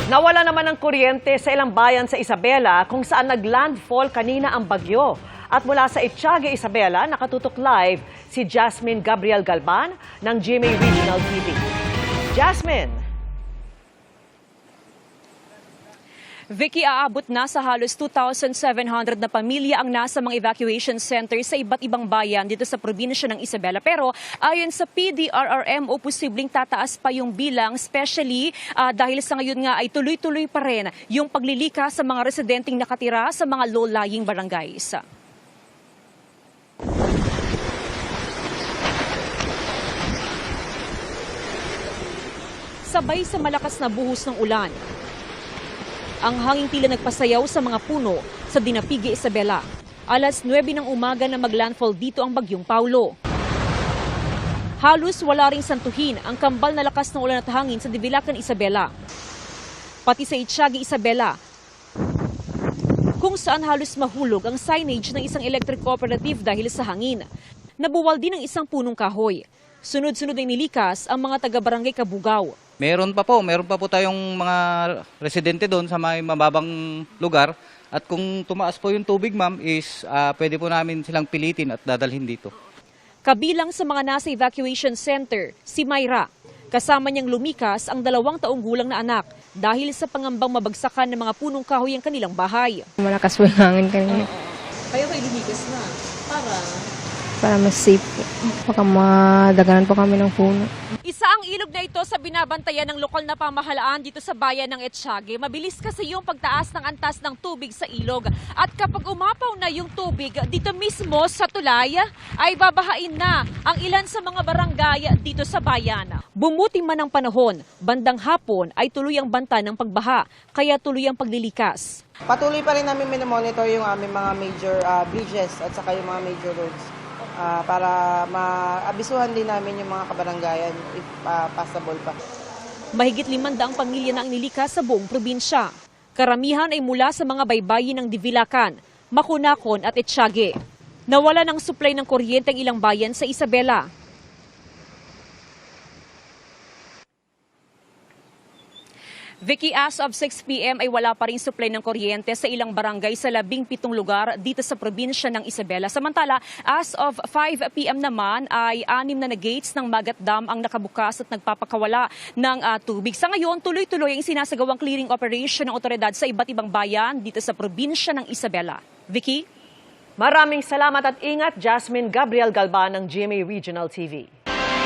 Nawala naman ng kuryente sa ilang bayan sa Isabela kung saan naglandfall kanina ang bagyo. At mula sa Etiague, Isabela, nakatutok live si Jasmine Gabriel Galban ng GMA Regional TV. Jasmine! Vicky, aabot na sa halos 2,700 na pamilya ang nasa mga evacuation center sa iba't ibang bayan dito sa probinsya ng Isabela. Pero ayon sa PDRRMO, posibleng tataas pa yung bilang, especially dahil sa ngayon nga ay tuloy-tuloy pa rin yung paglilika sa mga residenteng nakatira sa mga low-lying barangays. Sabay sa malakas na buhos ng ulan, ang hangin tila nagpasayaw sa mga puno sa Dinapigue, Isabela. Alas 9 ng umaga na maglandfall dito ang bagyong Paulo. Halos wala ring santuhin ang kambal na lakas ng ulan at hangin sa Divilacan, Isabela. Pati sa Etiague, Isabela, kung saan halos mahulog ang signage ng isang electric cooperative dahil sa hangin. Nabuwal din ang isang punong kahoy. Sunod-sunod ay nilikas ang mga taga-barangay Kabugao. Meron pa po tayong mga residente doon sa may mababang lugar. At kung tumaas po yung tubig, ma'am, is pwede po namin silang pilitin at dadalhin dito. Kabilang sa mga nasa evacuation center, si Myra. Kasama niyang lumikas ang 2 taong gulang na anak dahil sa pangambang mabagsakan ng mga punong kahoy ang kanilang bahay. Malakas po yung hangin kanina. Kaya kayo lumikas na Para mas safe po. Baka madaganan po kami ng puno. Isa ang ilog na ito sa binabantayan ng lokal na pamahalaan dito sa bayan ng Etiague. Mabilis kasi yung pagtaas ng antas ng tubig sa ilog. At kapag umapaw na yung tubig dito mismo sa tulay, ay babahain na ang ilan sa mga barangay dito sa bayan. Bumuti man ang panahon, bandang hapon ay tuloy ang banta ng pagbaha, kaya tuloy ang paglilikas. Patuloy pa rin namin minomonitor yung aming mga major bridges at saka yung mga major roads. Para maabisuhan din namin yung mga kabaranggayan if possible pa. Mahigit 500 pamilya na ang nilikas sa buong probinsya. Karamihan ay mula sa mga baybayin ng Divilacan, Makunakon at Etiague. Nawala ng supply ng kuryente ang ilang bayan sa Isabela. Vicky, as of 6 p.m. ay wala pa rin supply ng kuryente sa ilang barangay sa 17 lugar dito sa probinsya ng Isabela. Samantala, as of 5 p.m. naman ay 6 na gates ng Magat Dam ang nakabukas at nagpapakawala ng tubig. Sa ngayon, tuloy-tuloy ang sinasagawang clearing operation ng otoridad sa iba't ibang bayan dito sa probinsya ng Isabela. Vicky? Maraming salamat at ingat, Jasmine Gabriel Galban ng GMA Regional TV.